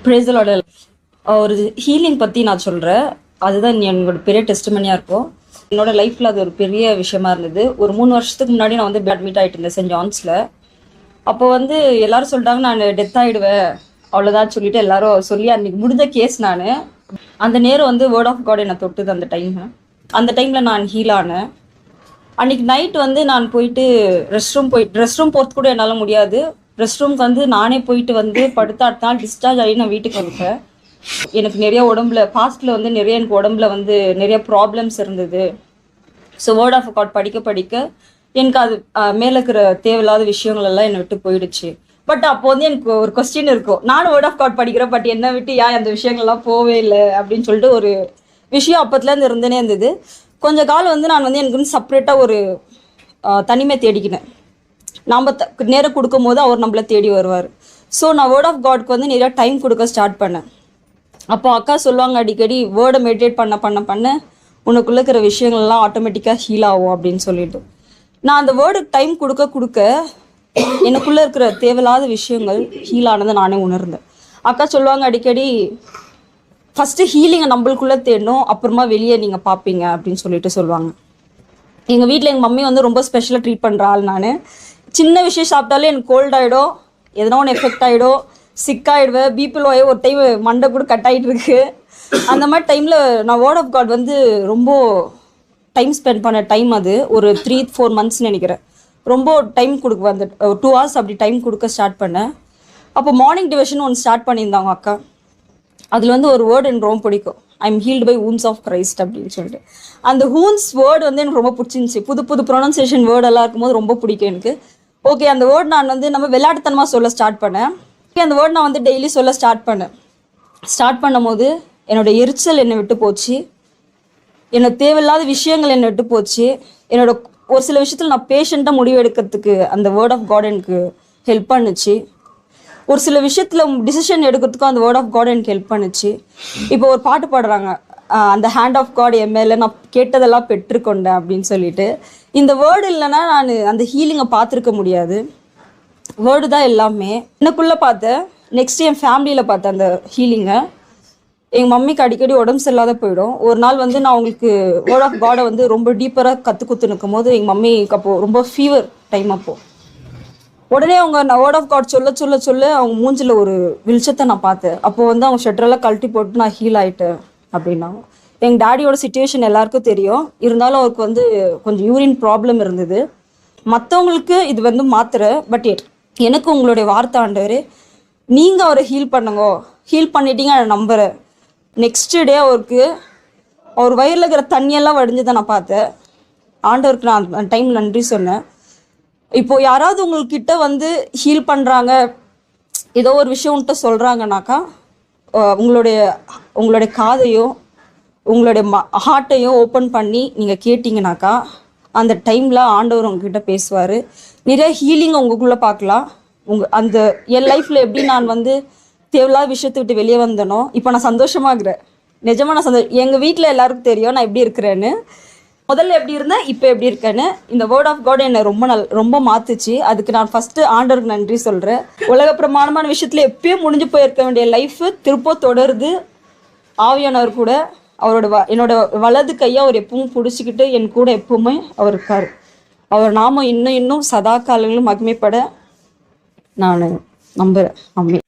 பிரேசலோட ஒரு ஹீலிங் பற்றி நான் சொல்கிறேன். அதுதான் என்னோட பெரிய டெஸ்டிமனியாக இருக்கும். என்னோட லைஃப்பில் அது ஒரு பெரிய விஷயமா இருந்தது. ஒரு 3 வருஷத்துக்கு முன்னாடி நான் வந்து அட்மிட் ஆகிட்டு இருந்தேன் சென்ட் ஜான்ஸில். அப்போ வந்து எல்லாரும் சொல்லிட்டாங்க நான் டெத் ஆகிடுவேன் அவ்வளோதான் சொல்லிட்டு எல்லாரும் சொல்லி அன்றைக்கி முடிஞ்ச கேஸ். நான் அந்த நேரம் வந்து வேர்ட் ஆஃப் காட் என்னை தொட்டுது. அந்த டைமில் நான் ஹீல் ஆனேன். அன்றைக்கி நைட் வந்து நான் போயிட்டு ரெஸ்ட் ரூம் போகிறது கூட என்னால் முடியாது. ரெஸ்ட் ரூம்க்கு வந்து நானே போயிட்டு வந்து படுத்த அடுத்த நாள் டிஸ்சார்ஜ் ஆகி நான் வீட்டுக்கு வந்துட்டேன். எனக்கு நிறைய உடம்புல பாஸ்டில் வந்து எனக்கு உடம்புல வந்து நிறைய ப்ராப்ளம்ஸ் இருந்தது. ஸோ வேர்ட் ஆஃப் காட் படிக்க எனக்கு அது மேலே இருக்கிற தேவையில்லாத விஷயங்கள் எல்லாம் என்னை விட்டு போயிடுச்சு. பட் அப்போ வந்து எனக்கு ஒரு கொஸ்டின் இருக்கும், நானும் வேர்ட் ஆஃப் காட் படிக்கிறேன், பட் என்னை விட்டு ஏன் அந்த விஷயங்கள்லாம் போவே இல்லை அப்படின்னு சொல்லிட்டு ஒரு விஷயம் அப்போத்துலேருந்து இருந்துனே இருந்தது. கொஞ்ச காலம் வந்து நான் வந்து எனக்கு வந்து செப்பரேட்டாக ஒரு தனிமை தேடிக்கினேன். நம்ம நேரம் கொடுக்கும் போது அவர் நம்மளை தேடி வருவார். ஸோ நான் வேர்ட் ஆஃப் காட்க்கு வந்து நிறையா டைம் கொடுக்க ஸ்டார்ட் பண்ணேன். அப்போ அக்கா சொல்லுவாங்க அடிக்கடி, வேர்டை மெடிடேட் பண்ண உனக்குள்ளே இருக்கிற விஷயங்கள்லாம் ஆட்டோமேட்டிக்காக ஹீல் ஆகும் அப்படின்னு சொல்லிட்டு. நான் அந்த வேர்டுக்கு டைம் கொடுக்க எனக்குள்ளே இருக்கிற தேவையில்லாத விஷயங்கள் ஹீல் ஆனதை நானே உணர்ந்தேன். அக்கா சொல்லுவாங்க அடிக்கடி, ஃபஸ்ட்டு ஹீலிங்கை நம்மளுக்குள்ளே தேடணும், அப்புறமா வெளியே நீங்கள் பார்ப்பீங்க அப்படின்னு சொல்லிட்டு சொல்லுவாங்க. எங்கள் வீட்டில் எங்கள் மம்மி வந்து ரொம்ப ஸ்பெஷலாக ட்ரீட் பண்ணுற ஆள். நான் சின்ன விஷயம் சாப்பிட்டாலே எனக்கு கோல்ட் ஆகிடும், எதனா ஒன்று எஃபெக்ட் ஆகிடும், சிக் ஆகிடுவேன், பிபி லோ ஆகி ஒரு டைம் மண்டை கூட கட் ஆகிட்டு இருக்கு. அந்த மாதிரி டைமில் நான் வேர்ட் ஆஃப் காட் வந்து ரொம்ப டைம் ஸ்பெண்ட் பண்ண டைம். அது ஒரு 3-4 months நினைக்கிறேன். ரொம்ப டைம் கொடுக்க வந்து 2 hours அப்படி டைம் கொடுக்க ஸ்டார்ட் பண்ணேன். அப்போ மார்னிங் டிவோஷன் ஒன்று ஸ்டார்ட் பண்ணியிருந்தாங்க அக்கா. அதில் வந்து ஒரு வேர்டு எனக்கு ரொம்ப பிடிக்கும், I am healed by wounds of Christ அப்படின்னு சொல்லிட்டு. அந்த வூண்ட்ஸ் வேர்டு வந்து எனக்கு ரொம்ப பிடிச்சிருந்துச்சி. புது ப்ரொனன்சியேஷன் வேர்டெல்லாம் இருக்கும்போது ரொம்ப பிடிக்கும் எனக்கு. ஓகே, அந்த வேர்டு நான் வந்து நம்ம விளையாட்டுத்தனமாக சொல்ல ஸ்டார்ட் பண்ணேன். அந்த வேர்டு நான் வந்து டெய்லி சொல்ல ஸ்டார்ட் பண்ணும்போது என்னோட எரிச்சல் என்னை விட்டு போச்சு, என்னோட தேவையில்லாத விஷயங்கள் என்னை விட்டு போச்சு. என்னோட ஒரு சில விஷயத்தில் நான் பேஷண்ட்டாக முடிவு எடுக்கிறதுக்கு அந்த வேர்ட் ஆஃப் காட் எனக்கு ஹெல்ப் பண்ணுச்சு. ஒரு சில விஷயத்தில் டிசிஷன் எடுக்கிறதுக்கும் அந்த வேர்ட் ஆஃப் காட் எனக்கு ஹெல்ப் பண்ணுச்சு. இப்போ ஒரு பாட்டு பாடுறாங்க, அந்த ஹேண்ட் ஆஃப் காட் என் மேலே நான் கேட்டதெல்லாம் பெற்றுக்கொண்டேன் அப்படின்னு சொல்லிட்டு. இந்த வேர்டு இல்லைன்னா நான் அந்த ஹீலிங்கை பார்த்துருக்க முடியாது. வேர்டு தான் எல்லாமே. எனக்குள்ளே பார்த்தேன், நெக்ஸ்ட் என் ஃபேமிலியில் பார்த்தேன் அந்த ஹீலிங்கை. எங்கள் மம்மிக்கு அடிக்கடி உடம்பு சரியில்லாத போயிடும். ஒரு நாள் வந்து நான் அவங்களுக்கு வேர்ட் ஆஃப் காடை வந்து ரொம்ப டீப்பராக கற்றுக்குத்து நிற்கும் போது எங்கள் மம்மிக்கு அப்போது ரொம்ப ஃபீவர் டைம். அப்போது உடனே அவங்க நான் வேர்ட் ஆஃப் காட் சொல்ல அவங்க மூஞ்சில் ஒரு வெளிச்சத்தை நான் பார்த்தேன். அப்போது வந்து அவங்க ஷெட்டரெல்லாம் கழட்டி போட்டு நான் ஹீல் ஆகிட்டேன் அப்படின்னாங்க. எங்கள் டேடியோட சிச்சுவேஷன் எல்லாருக்கும் தெரியும். இருந்தாலும் அவருக்கு வந்து கொஞ்சம் யூரின் ப்ராப்ளம் இருந்தது. மற்றவங்களுக்கு இது வந்து மாத்திரை, பட் எனக்கு உங்களுடைய வார்த்தை ஆண்டவர், நீங்கள் அவரை ஹீல் பண்ணுங்க, ஹீல் பண்ணிட்டீங்க நான் நம்புகிறேன். நெக்ஸ்ட் டே அவர் வயிறில் இருக்கிற தண்ணியெல்லாம் வடிஞ்சதை நான் பார்த்தேன். ஆண்டவருக்கு நான் அந்த டைம் நன்றி சொன்னேன். இப்போது யாராவது உங்கள்கிட்ட வந்து ஹீல் பண்ணுறாங்க, ஏதோ ஒரு விஷயம் உன்கிட்ட சொல்கிறாங்கனாக்கா, உங்களுடைய காதையும் உங்களுடைய ஹார்ட்டையும் ஓப்பன் பண்ணி நீங்கள் கேட்டிங்கனாக்கா அந்த டைமில் ஆண்டவர் உங்ககிட்ட பேசுவார். நிறைய ஹீலிங் உங்களுக்குள்ளே பார்க்கலாம். அந்த என் லைஃப்பில் எப்படி நான் வந்து தேவையில்லாத விஷயத்தை விட்டு வெளியே வந்தனோ, இப்போ நான் சந்தோஷமாகிறேன். நிஜமாக நான் எங்கள் வீட்டில் எல்லாருக்கும் தெரியும் நான் எப்படி இருக்கிறேன்னு. முதல்ல எப்படி இருந்தேன், இப்போ எப்படி இருக்கேன்னு. இந்த வேர்ட் ஆஃப் காட் என்னை ரொம்ப மாற்றுச்சு. அதுக்கு நான் ஃபஸ்ட்டு ஆண்டவருக்கு நன்றி சொல்கிறேன். உலக பிரமாணமான விஷயத்தில் எப்பயும் முடிஞ்சு போயிருக்க வேண்டிய லைஃபு திரும்ப தொடருது. ஆவியானவர் கூட என்னோட வலது கையை அவர் எப்பவும் பிடிச்சிக்கிட்டு என் கூட எப்பவுமே அவர் இருக்கார். அவர் நாம இன்னும் சதா காலங்களும் மகிமைப்பட நான் நம்புகிறேன். ஆமென்.